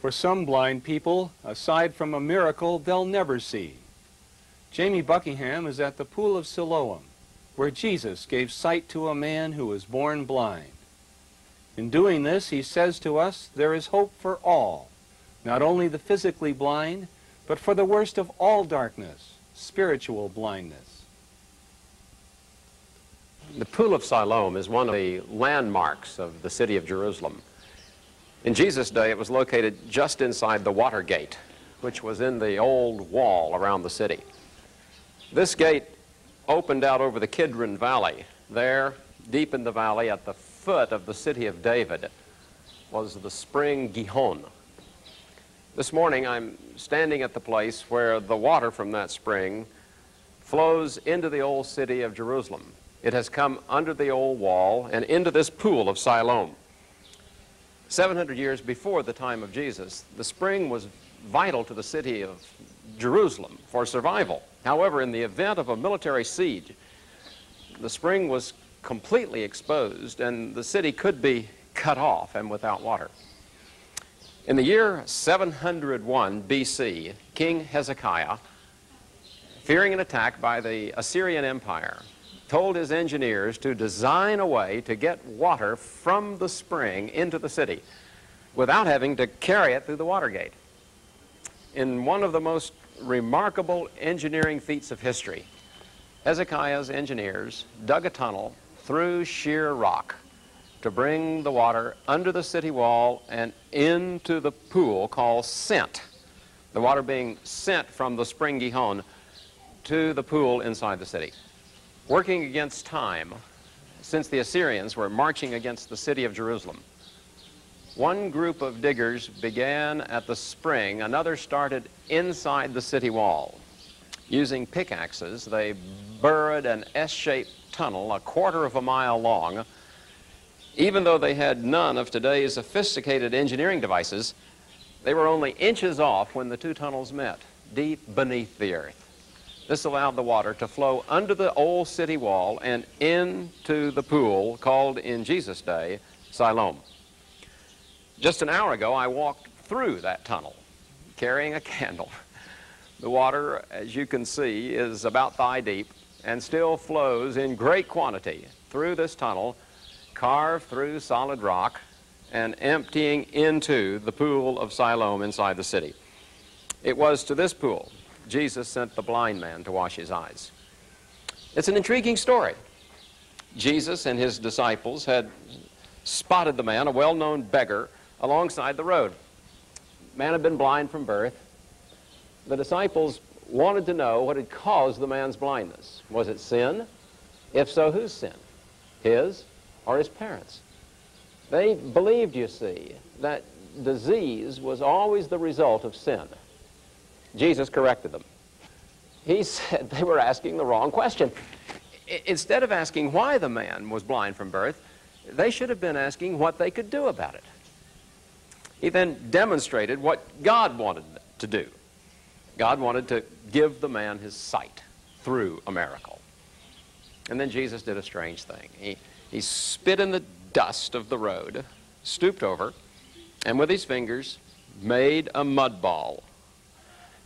For some blind people, aside from a miracle, they'll never see. Jamie Buckingham is at the Pool of Siloam, where Jesus gave sight to a man who was born blind. In doing this, he says to us, there is hope for all, not only the physically blind, but for the worst of all darkness, spiritual blindness. The Pool of Siloam is one of the landmarks of the city of Jerusalem. In Jesus' day, it was located just inside the water gate, which was in the old wall around the city. This gate opened out over the Kidron Valley. There, deep in the valley, at the foot of the city of David, was the spring Gihon. This morning, I'm standing at the place where the water from that spring flows into the old city of Jerusalem. It has come under the old wall and into this pool of Siloam. 700 years before the time of Jesus, the spring was vital to the city of Jerusalem for survival. However, in the event of a military siege, the spring was completely exposed and the city could be cut off and without water. In the year 701 BC, King Hezekiah, fearing an attack by the Assyrian Empire, told his engineers to design a way to get water from the spring into the city without having to carry it through the water gate. In one of the most remarkable engineering feats of history, Hezekiah's engineers dug a tunnel through sheer rock to bring the water under the city wall and into the pool called Sent, the water being sent from the spring Gihon to the pool inside the city. Working against time, since the Assyrians were marching against the city of Jerusalem, one group of diggers began at the spring, another started inside the city wall. Using pickaxes, they burrowed an S-shaped tunnel a quarter of a mile long. Even though they had none of today's sophisticated engineering devices, they were only inches off when the two tunnels met, deep beneath the earth. This allowed the water to flow under the old city wall and into the pool called in Jesus' day Siloam. Just an hour ago, I walked through that tunnel carrying a candle. The water, as you can see, is about thigh deep and still flows in great quantity through this tunnel, carved through solid rock and emptying into the pool of Siloam inside the city. It was to this pool Jesus sent the blind man to wash his eyes. It's an intriguing story. Jesus and his disciples had spotted the man, a well-known beggar, alongside the road. The man had been blind from birth. The disciples wanted to know what had caused the man's blindness. Was it sin? If so, whose sin? His or his parents? They believed, you see, that disease was always the result of sin. Jesus corrected them. He said they were asking the wrong question. Instead of asking why the man was blind from birth, they should have been asking what they could do about it. He then demonstrated what God wanted to do. God wanted to give the man his sight through a miracle. And then Jesus did a strange thing. He spit in the dust of the road, stooped over, and with his fingers made a mud ball.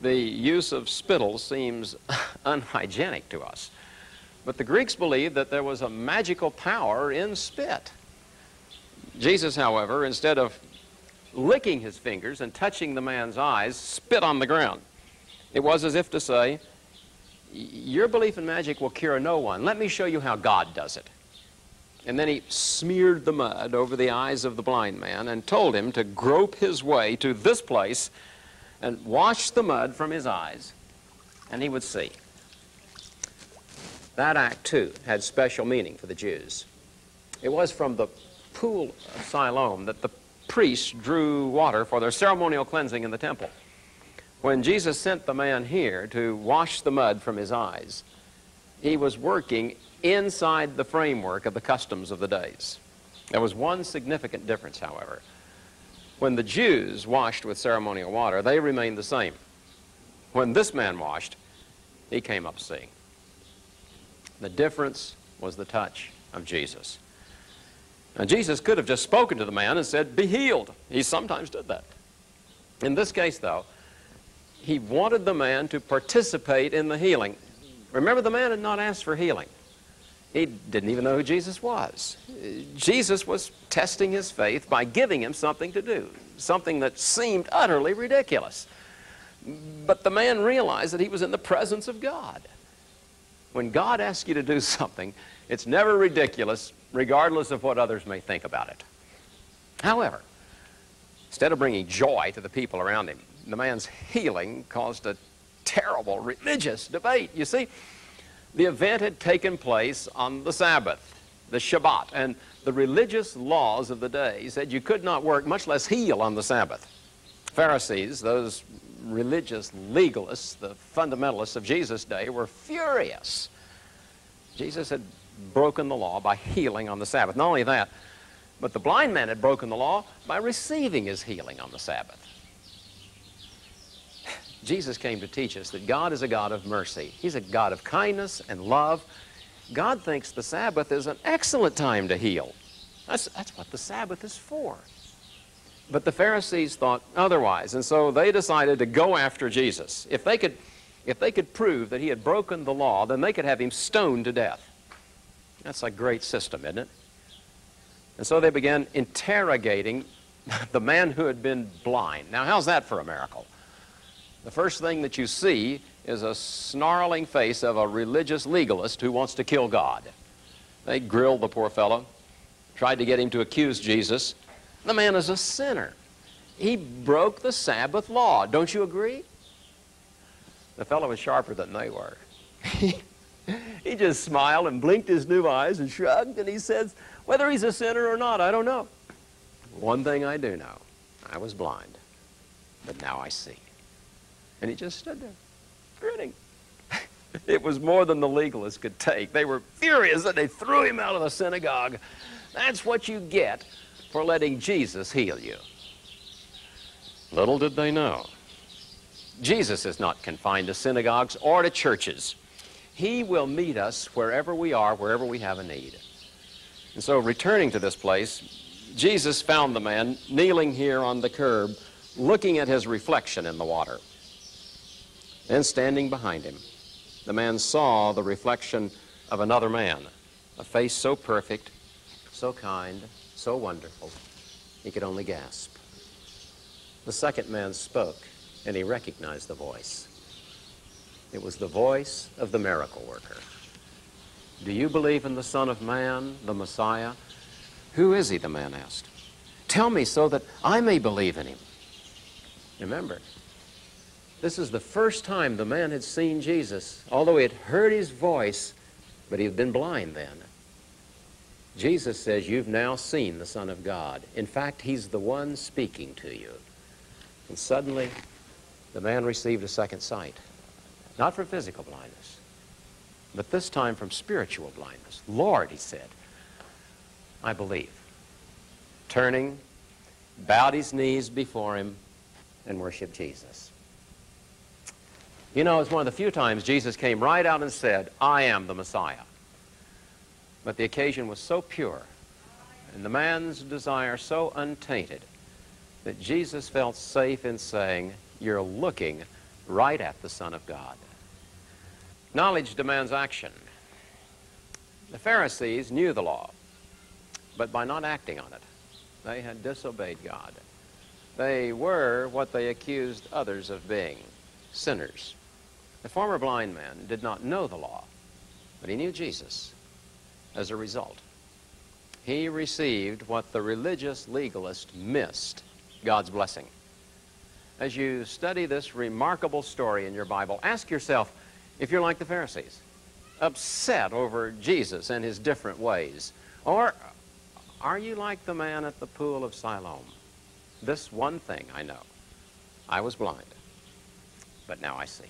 The use of spittle seems unhygienic to us, but the Greeks believed that there was a magical power in spit. Jesus, however, instead of licking his fingers and touching the man's eyes, spit on the ground. It was as if to say, your belief in magic will cure no one. Let me show you how God does it. And then he smeared the mud over the eyes of the blind man and told him to grope his way to this place and wash the mud from his eyes, and he would see. That act, too, had special meaning for the Jews. It was from the pool of Siloam that the priests drew water for their ceremonial cleansing in the temple. When Jesus sent the man here to wash the mud from his eyes, he was working inside the framework of the customs of the days. There was one significant difference, however. When the Jews washed with ceremonial water, they remained the same. When this man washed, he came up seeing. The difference was the touch of Jesus. Now, Jesus could have just spoken to the man and said, "Be healed." He sometimes did that. In this case, though, he wanted the man to participate in the healing. Remember, the man had not asked for healing. He didn't even know who Jesus was. Jesus was testing his faith by giving him something to do, something that seemed utterly ridiculous. But the man realized that he was in the presence of God. When God asks you to do something, it's never ridiculous, regardless of what others may think about it. However, instead of bringing joy to the people around him, the man's healing caused a terrible religious debate. You see, the event had taken place on the Sabbath, the Shabbat, and the religious laws of the day said you could not work, much less heal, on the Sabbath. Pharisees, those religious legalists, the fundamentalists of Jesus' day, were furious. Jesus had broken the law by healing on the Sabbath. Not only that, but the blind man had broken the law by receiving his healing on the Sabbath. Jesus came to teach us that God is a God of mercy. He's a God of kindness and love. God thinks the Sabbath is an excellent time to heal. That's what the Sabbath is for. But the Pharisees thought otherwise, and so they decided to go after Jesus. If they could prove that he had broken the law, then they could have him stoned to death. That's a great system, isn't it? And so they began interrogating the man who had been blind. Now, how's that for a miracle? The first thing that you see is a snarling face of a religious legalist who wants to kill God. They grilled the poor fellow, tried to get him to accuse Jesus. The man is a sinner. He broke the Sabbath law. Don't you agree? The fellow was sharper than they were. He just smiled and blinked his new eyes and shrugged, and he says, whether he's a sinner or not, I don't know. One thing I do know, I was blind, but now I see. And he just stood there, grinning. It was more than the legalists could take. They were furious that they threw him out of the synagogue. That's what you get for letting Jesus heal you. Little did they know, Jesus is not confined to synagogues or to churches. He will meet us wherever we are, wherever we have a need. And so, returning to this place, Jesus found the man kneeling here on the curb, looking at his reflection in the water. Then, standing behind him, the man saw the reflection of another man, a face so perfect, so kind, so wonderful, he could only gasp. The second man spoke, and he recognized the voice. It was the voice of the miracle worker. Do you believe in the Son of Man, the Messiah? Who is he, the man asked. Tell me so that I may believe in him. Remember, this is the first time the man had seen Jesus, although he had heard his voice, but he had been blind then. Jesus says, you've now seen the Son of God. In fact, he's the one speaking to you. And suddenly, the man received a second sight. Not from physical blindness, but this time from spiritual blindness. Lord, he said, I believe. Turning, bowed his knees before him, and worshiped Jesus. You know, it's one of the few times Jesus came right out and said, I am the Messiah. But the occasion was so pure, and the man's desire so untainted, that Jesus felt safe in saying, you're looking right at the Son of God. Knowledge demands action. The Pharisees knew the law, but by not acting on it, they had disobeyed God. They were what they accused others of being, sinners. The former blind man did not know the law, but he knew Jesus. As a result, he received what the religious legalist missed, God's blessing. As you study this remarkable story in your Bible, ask yourself if you're like the Pharisees, upset over Jesus and his different ways, or are you like the man at the pool of Siloam? This one thing I know, I was blind, but now I see.